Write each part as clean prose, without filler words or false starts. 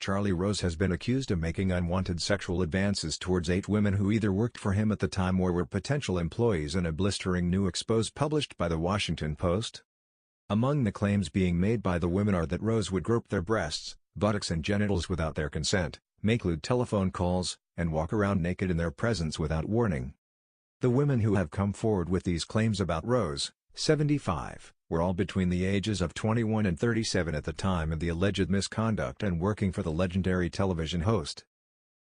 Charlie Rose has been accused of making unwanted sexual advances towards 8 women who either worked for him at the time or were potential employees in a blistering new expose published by The Washington Post. Among the claims being made by the women are that Rose would grope their breasts, buttocks and genitals without their consent, make lewd telephone calls, and walk around naked in their presence without warning. The women who have come forward with these claims about Rose, 75, were all between the ages of 21 and 37 at the time of the alleged misconduct and working for the legendary television host.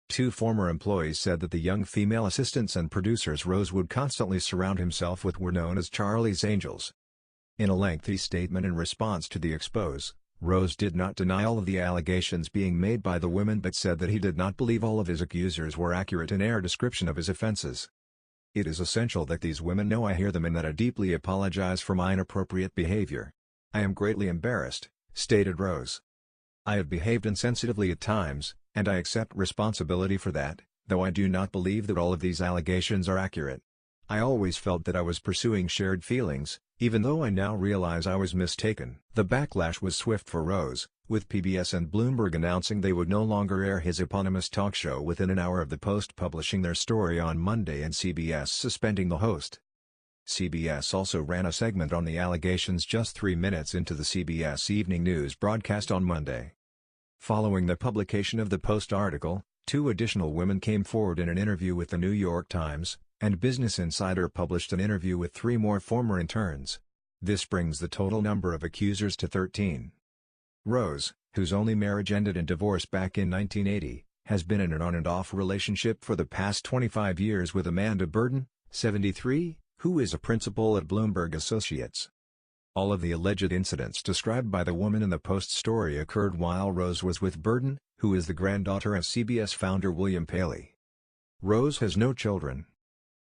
2 former employees said that the young female assistants and producers Rose would constantly surround himself with were known as Charlie's Angels. In a lengthy statement in response to the expose, Rose did not deny all of the allegations being made by the women but said that he did not believe all of his accusers were accurate in their description of his offenses. "It is essential that these women know I hear them and that I deeply apologize for my inappropriate behavior. I am greatly embarrassed," stated Rose. "I have behaved insensitively at times, and I accept responsibility for that, though I do not believe that all of these allegations are accurate. I always felt that I was pursuing shared feelings, even though I now realize I was mistaken." The backlash was swift for Rose, with PBS and Bloomberg announcing they would no longer air his eponymous talk show within an hour of the Post publishing their story on Monday and CBS suspending the host. CBS also ran a segment on the allegations just 3 minutes into the CBS Evening News broadcast on Monday. Following the publication of the Post article, 2 additional women came forward in an interview with the New York Times, and Business Insider published an interview with 3 more former interns. This brings the total number of accusers to 13. Rose, whose only marriage ended in divorce back in 1980, has been in an on-and-off relationship for the past 25 years with Amanda Burden, 73, who is a principal at Bloomberg Associates. All of the alleged incidents described by the woman in the Post story occurred while Rose was with Burden, who is the granddaughter of CBS founder William Paley. Rose has no children.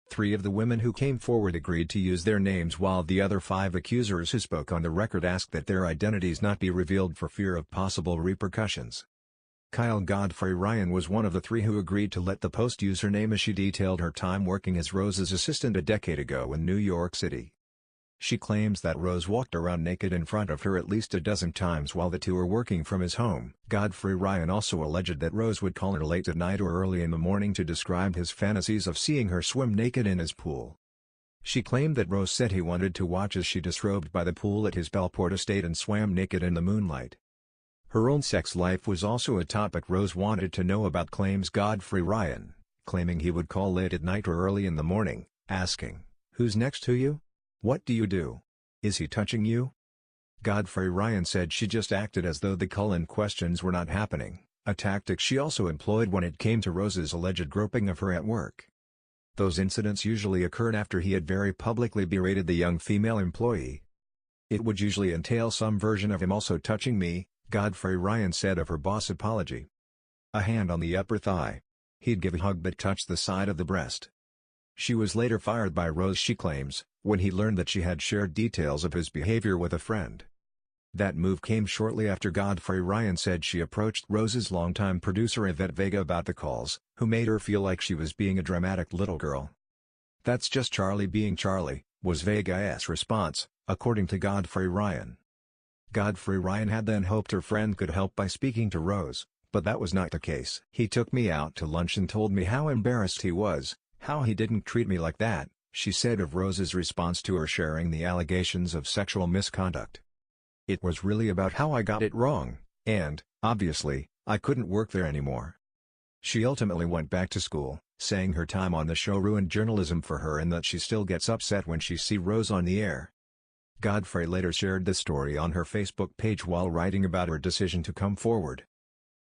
3 of the women who came forward agreed to use their names while the other 5 accusers who spoke on the record asked that their identities not be revealed for fear of possible repercussions. Kyle Godfrey Ryan was one of the 3 who agreed to let the Post use her name as she detailed her time working as Rose's assistant a decade ago in New York City. She claims that Rose walked around naked in front of her at least a dozen times while the 2 were working from his home. Godfrey Ryan also alleged that Rose would call her late at night or early in the morning to describe his fantasies of seeing her swim naked in his pool. She claimed that Rose said he wanted to watch as she disrobed by the pool at his Bellport estate and swam naked in the moonlight. Her own sex life was also a topic Rose wanted to know about, claims Godfrey Ryan, claiming he would call late at night or early in the morning, asking, "Who's next to you? What do you do? Is he touching you?" Godfrey Ryan said she just acted as though the call-in questions were not happening, a tactic she also employed when it came to Rose's alleged groping of her at work. Those incidents usually occurred after he had very publicly berated the young female employee. "It would usually entail some version of him also touching me," Godfrey Ryan said of her boss' apology. "A hand on the upper thigh. He'd give a hug but touch the side of the breast." She was later fired by Rose, she claims, when he learned that she had shared details of his behavior with a friend. That move came shortly after Godfrey Ryan said she approached Rose's longtime producer Yvette Vega about the calls, who made her feel like she was being a dramatic little girl. "That's just Charlie being Charlie," was Vega's response, according to Godfrey Ryan. Godfrey Ryan had then hoped her friend could help by speaking to Rose, but that was not the case. "He took me out to lunch and told me how embarrassed he was, how he didn't treat me like that," she said of Rose's response to her sharing the allegations of sexual misconduct. "It was really about how I got it wrong, and, obviously, I couldn't work there anymore." She ultimately went back to school, saying her time on the show ruined journalism for her and that she still gets upset when she sees Rose on the air. Godfrey later shared the story on her Facebook page while writing about her decision to come forward.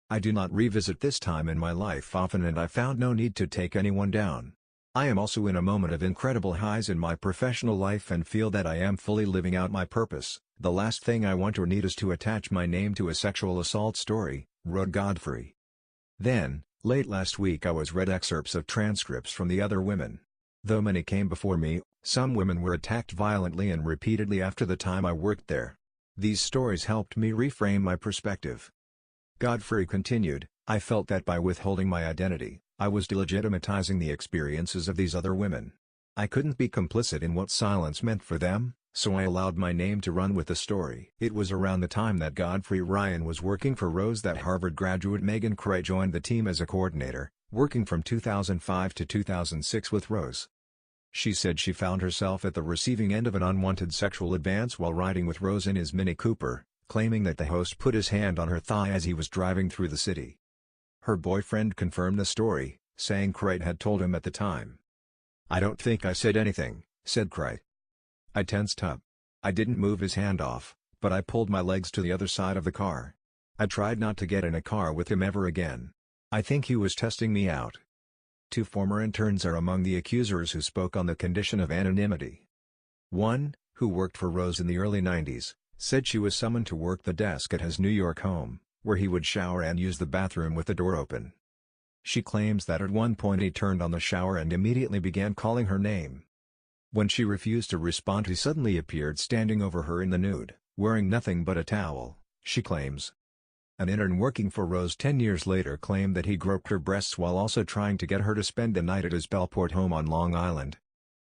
"I do not revisit this time in my life often and I found no need to take anyone down. I am also in a moment of incredible highs in my professional life and feel that I am fully living out my purpose. The last thing I want or need is to attach my name to a sexual assault story," wrote Godfrey. Then, late last week I was read excerpts of transcripts from the other women. Though many came before me, some women were attacked violently and repeatedly after the time I worked there. These stories helped me reframe my perspective. Godfrey continued, "I felt that by withholding my identity, I was delegitimizing the experiences of these other women. I couldn't be complicit in what silence meant for them, so I allowed my name to run with the story. It was around the time that Godfrey Ryan was working for Rose that Harvard graduate Megan Cray joined the team as a coordinator, working from 2005 to 2006 with Rose. She said she found herself at the receiving end of an unwanted sexual advance while riding with Rose in his Mini Cooper, claiming that the host put his hand on her thigh as he was driving through the city. Her boyfriend confirmed the story, saying Cray had told him at the time. "I don't think I said anything," said Cray. "I tensed up. I didn't move his hand off, but I pulled my legs to the other side of the car. I tried not to get in a car with him ever again. I think he was testing me out." Two former interns are among the accusers who spoke on the condition of anonymity. One, who worked for Rose in the early 90s, said she was summoned to work the desk at his New York home, where he would shower and use the bathroom with the door open. She claims that at one point he turned on the shower and immediately began calling her name. When she refused to respond, he suddenly appeared standing over her in the nude, wearing nothing but a towel, she claims. An intern working for Rose 10 years later claimed that he groped her breasts while also trying to get her to spend the night at his Bellport home on Long Island.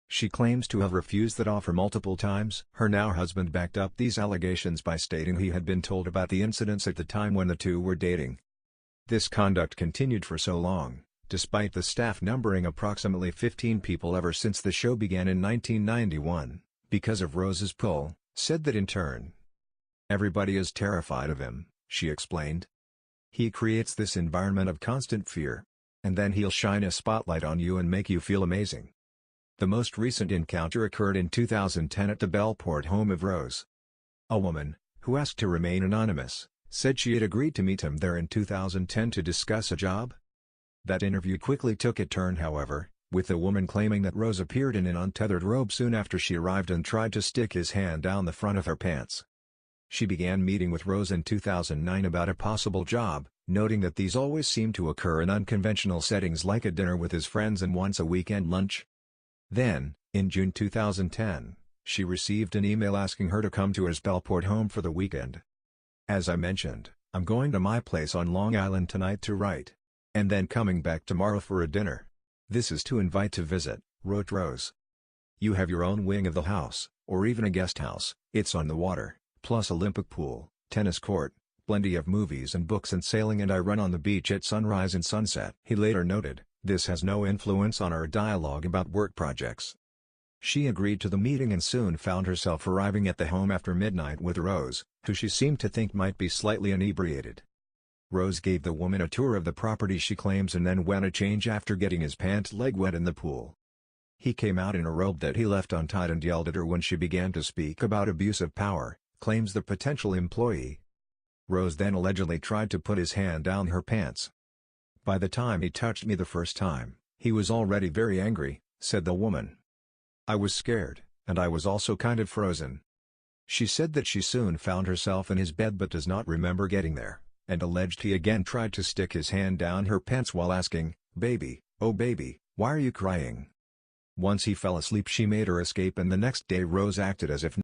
She claims to have refused that offer multiple times. Her now husband backed up these allegations by stating he had been told about the incidents at the time when the two were dating. This conduct continued for so long, despite the staff numbering approximately 15 people ever since the show began in 1991, because of Rose's pull, said that in turn. "Everybody is terrified of him," she explained. "He creates this environment of constant fear. And then he'll shine a spotlight on you and make you feel amazing." The most recent encounter occurred in 2010 at the Bellport home of Rose. A woman, who asked to remain anonymous, said she had agreed to meet him there in 2010 to discuss a job. That interview quickly took a turn, however, with the woman claiming that Rose appeared in an untethered robe soon after she arrived and tried to stick his hand down the front of her pants. She began meeting with Rose in 2009 about a possible job, noting that these always seemed to occur in unconventional settings like a dinner with his friends and once a weekend lunch. Then, in June 2010, she received an email asking her to come to his Bellport home for the weekend. "As I mentioned, I'm going to my place on Long Island tonight to write. And then coming back tomorrow for a dinner. This is to invite to visit," wrote Rose. "You have your own wing of the house, or even a guest house, it's on the water, plus Olympic pool, tennis court, plenty of movies and books and sailing, and I run on the beach at sunrise and sunset." He later noted, "This has no influence on our dialogue about work projects." She agreed to the meeting and soon found herself arriving at the home after midnight with Rose, who she seemed to think might be slightly inebriated. Rose gave the woman a tour of the property, she claims, and then went to change after getting his pant leg wet in the pool. He came out in a robe that he left untied and yelled at her when she began to speak about abuse of power, claims the potential employee. Rose then allegedly tried to put his hand down her pants. "By the time he touched me the first time, he was already very angry," said the woman. "I was scared, and I was also kind of frozen." She said that she soon found herself in his bed but does not remember getting there, and alleged he again tried to stick his hand down her pants while asking, "Baby, oh baby, why are you crying?" Once he fell asleep, she made her escape, and the next day Rose acted as if